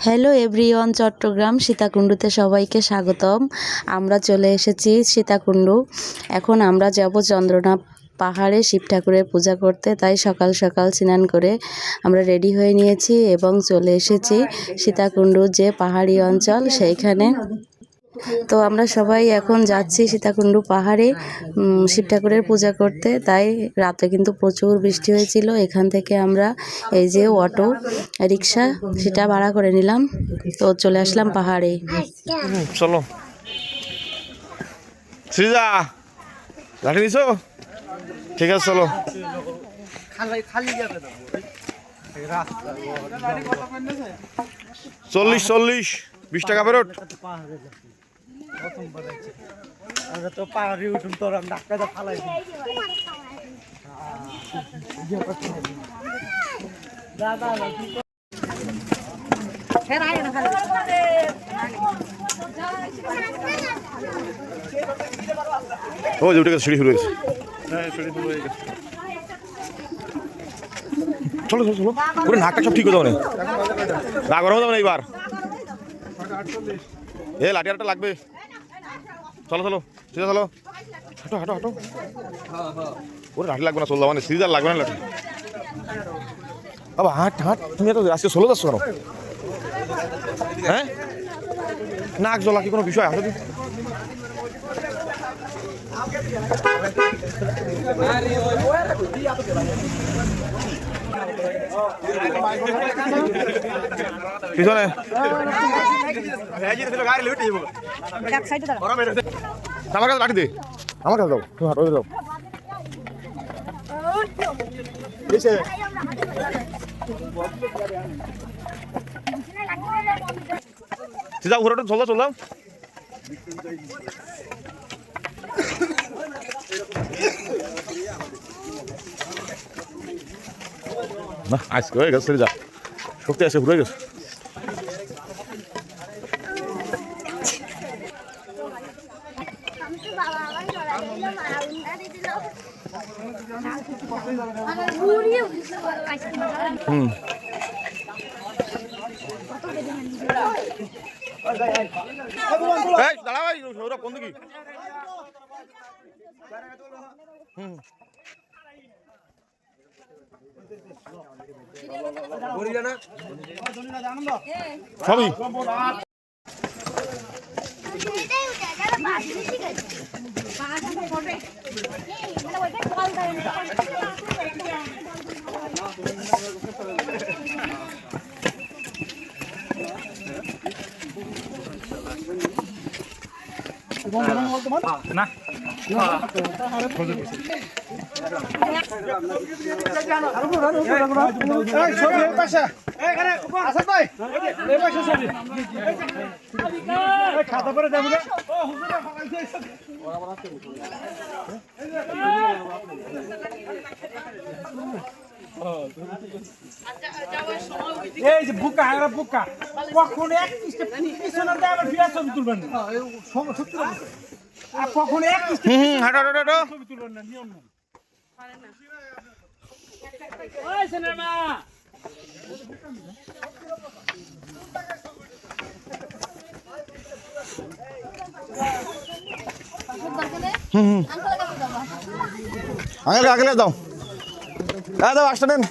Hello everyone, Chittagong সীতাকুণ্ডুতে সবাইকে স্বাগতম। আমরা চলে এসেছি সীতাকুণ্ডু। এখন আমরা যাব চন্দ্রনাথ পাহাড়ে শিব ঠাকুরের পূজা করতে, তাই সকাল সকাল স্নান করে আমরা রেডি হয়ে নিয়েছি এবং চলে এসেছি সীতাকুণ্ডু যে পাহাড়ি অঞ্চল সেইখানে। তো আমরা সবাই এখন যাচ্ছি সীতাকুণ্ডু পাহাড়ে শিব ঠাকুরের পূজা করতে। তাই রাতে কিন্তু প্রচুর বৃষ্টি হয়েছিল। এখান থেকে আমরা এই যে অটো রিক্সা সেটা ভাড়া করে নিলাম, তো চলে আসলাম পাহাড়ে। চলো সৃজা, লাঠি নিছো? ঠিক আছে চলো। 40 20 টাকা ফেরত। তো পাহাড়ি উঠুন তোর ডাক্তার ফালাই ও উঠে গেছে, সিঁড়ি শুরু হয়েছে। চলো চলো চলো, পুরো নাকটা সব ঠিক হয়ে যাবে না, রাগ গরম যাবে না এইবার। এ লাঠি আরটা লাগবে। চলো চলো সিধা চলো, হাঁটো হাঁটো হাঁটো। ওরে লাঠি লাগবে না, চল যাবে না, সিধা লাগবে না লাঠি। বাবা হাঁট হাঁট, তুমি এত আজকে চলে যাচ্ছ কেন? হ্যাঁ নাক জ্বলা কি কোনো বিষয় আছে? পিছনে আমার কাছে লাঠি দে, আমার কাছে দাও, তুমি হাঁটো দাও। সিধা ঘুরে চল চল দাও। না আজকে হয়ে গেছে, যা শক্তি আছে, ঘুরে গেছে। দাঁড়া ভাই, সৌরভ কোন দিকে? সবই না খাতা পরে যাবো এই যে বুকা এরা বুকা কখন এক পিছনে আবার বিরাট ছবি তুলবেন না, কখন এক ছবি তুলবেন না, নিয়ম নেই। আগে দাও, দাও আসতে দেন।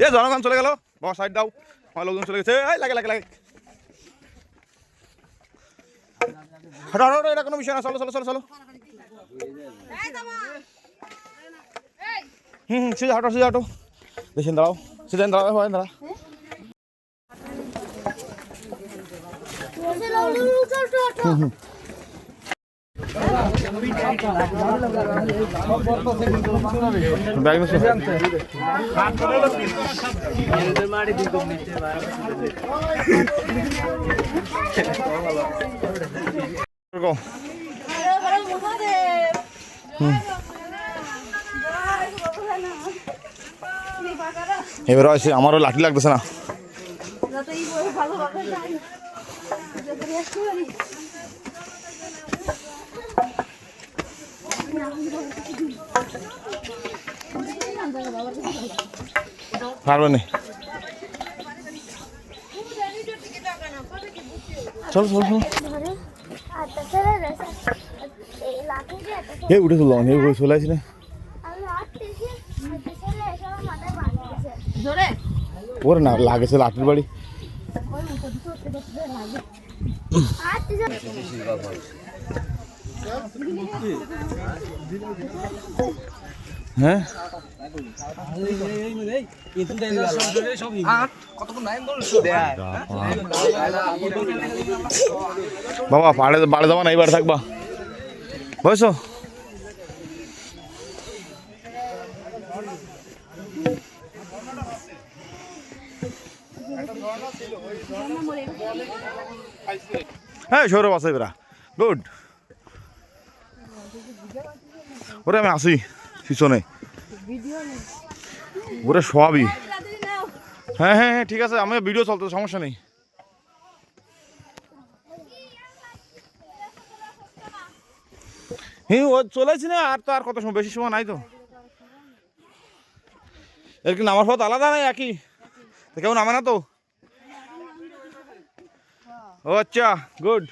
এ জনগণ চলে গেল, বাবা সাইড দাও, আমার লোকজন চলে গেছে। লাগে লাগে লাগে, হাঁটো হাঁটো, এটা কোনো বিষয় না, চলো চলো চলো চলো। সিধা হাঁটো সিধা হাঁটো, দেখেন দাঁড়াও, সিধা দাঁড়াও, হয় দাঁড়া। ব্যাগ নিছো এবার আছে আমারও লাঠি লাগতেছে না পারবে না চলো চলো চলো এই উঠে চলো অনেক চলে আসি না ওরে না লাগেছে লাঠির বাড়ি হ্যাঁ বাবা বাড়ি যাবা না এইবার থাকবা বুঝছো হ্যাঁ সৌরভ আছে এবার গুড ওরে আমি আসি পিছনে ওরে সবই হ্যাঁ হ্যাঁ হ্যাঁ ঠিক আছে আমি ভিডিও চলতে সমস্যা নেই হ্যাঁ ও চলেছি না আর তো আর কত সময় বেশি সময় নাই তো এর কি নামার পথ আলাদা নাই একই কেউ নামে না তো ও আচ্ছা গুড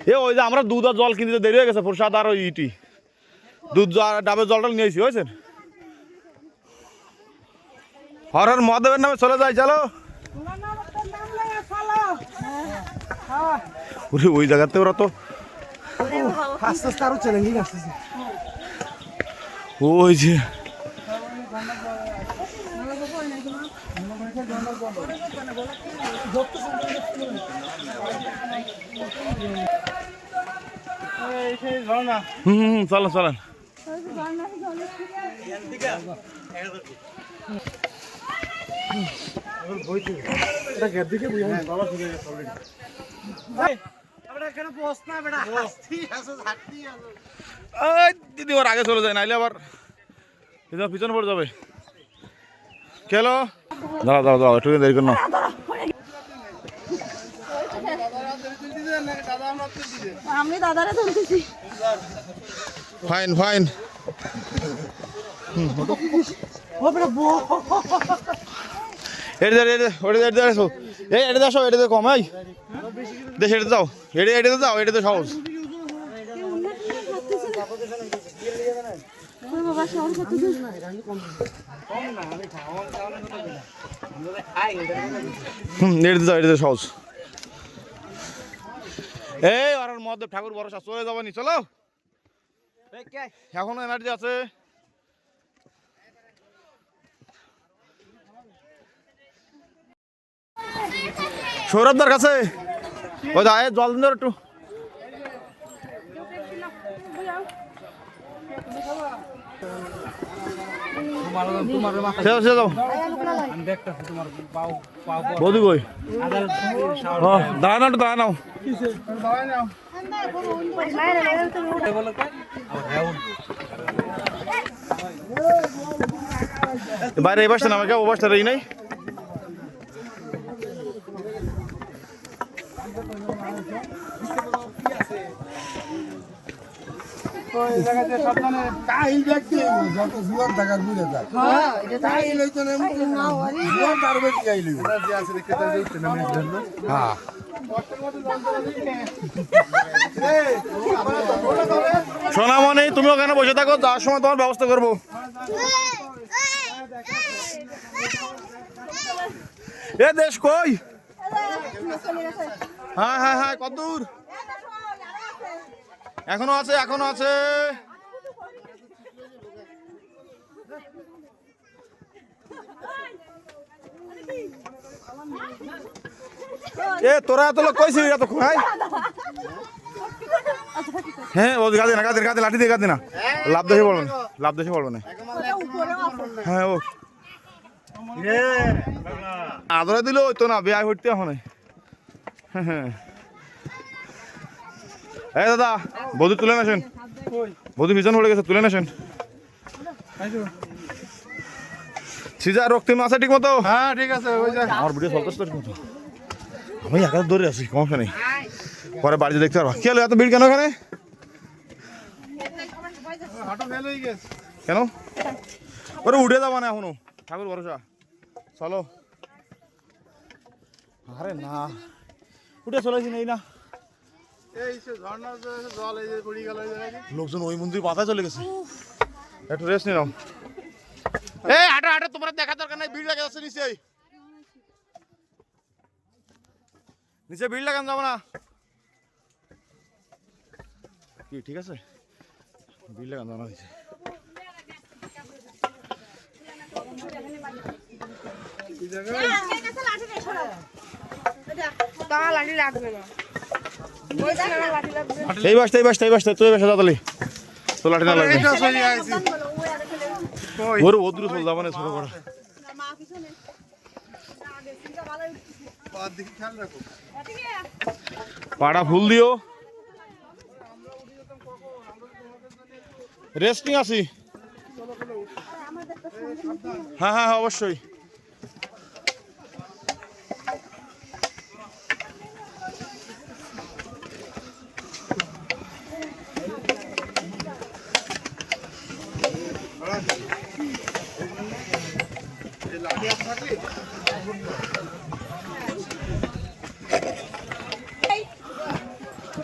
এ ওই যে আমরা দুধ আর জল কিনতে দেরি হয়ে গেছে প্রসাদ আর ওই ইটি দুধ ডাবের জলটা নিয়েছি হয়েছে হর মদ দেবের নামে চলে যায় চলো ওই জায়গাতে ওরা তো আস্তে আস্তে আরো চ্যালেঞ্জিং আসতেছে ওই যে চলেন চলেন দিদি ওর আগে চলে যায় নাইলে আবার পিছনে পড়ে যাবে খেলো দাঁড়া দাঁড়া দাঁড়া একটু দেরি করো আমি দাদারে ধরতেছি ফাইন ফাইন এটা কম এই দেশ এটা যাও এটা যাও এটা সহজ বাবা শহর কত দূর এটা সহজ এই আর মধ্যে ঠাকুর ভরসা চলে যাবনি চলো এখনো এনার্জি আছে সৌরভদার কাছে ওই জল দিন একটু বৌদি কই দাঁড়া নাও দাঁড়া নাও বাইরে এই বাসটা নামে ও বাসটা এই নাই কাহিল ব্যক্তি যত জুয়ার টাকা ঘুরে যায় কাহিল হইতো না জুয়ার তার বেশি কাহিল হ্যাঁ সোনামণি তুমিও কেন বসে থাকো যাওয়ার সময় তোমার ব্যবস্থা করবো এ দেশ কই হ্যাঁ হ্যাঁ হ্যাঁ কতদূর এখনো আছে এখনো আছে এ তোরা এত লোক কইছিস এত খাই হ্যাঁ ও গাদে না গাদে গাদে লাঠি দিয়ে গাদে না লাভ দেখে পড়বে না লাভ দেখে পড়বে না হ্যাঁ ও আদরা দিল ওই তো না বিয়া হইতে এখন হ্যাঁ এই দাদা বধু তুলে নেছেন বধু ভীষণ পড়ে গেছে তুলে নেছেন সিজা রক্তিম আছে ঠিক মতো হ্যাঁ ঠিক আছে ওই যা আমার ভিডিও চলতেছে তো ঠিক মতো আমি একা ধরে আছি সমস্যা নেই পরে বাড়িতে দেখতে পারবা কি হলো এত ভিড় কেন এখানে হাঁটু ফেল হয়ে গেছে কেন ওরে উঠে যাবা না এখনো ঠাকুর ভরসা চলো আরে না উঠে চলেছি নেই না এই সে ঝর্ণার জল এই যে পড়ে গেল এই জায়গায় লোকজন ওই মন্দির পাতায় চলে গেছে একটু রেস্ট নিলাম এই হাঁটো হাঁটো তোমার দেখা দরকার নাই ভিড় লাগে যাচ্ছে নিচে নিচে ভিড় লাগান যাবো না কি ঠিক আছে ভিড় লাগান যাবো না নিচে লাঠি লাগবে না লাঠি লাগবে এই বাস তুই বাসা দাদালি তো লাঠি না লাগবে এটা চলে আইছি ওর ও দূরে চলে যাবো না ছোট করা পা দিকে খেয়াল রাখো পাড়া ফুল দিও রেস্টিং আছি হ্যাঁ হ্যাঁ অবশ্যই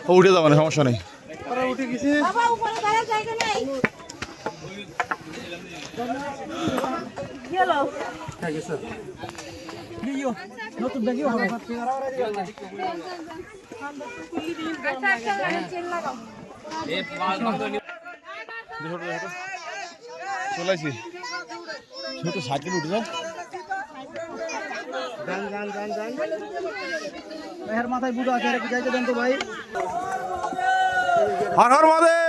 ও উঠে যাবো না সমস্যা নেই উঠে গেছে বাবা উপরে দাঁড়ার জায়গা নেই গেল নতুন ব্যাগিও হবে চেন লাগাও চলে আসি ছোট সাইকেল উঠে যাও এর মাথায় বুড়ো আছে আর কি যাইতে দেন তো ভাই হর হর মহাদেব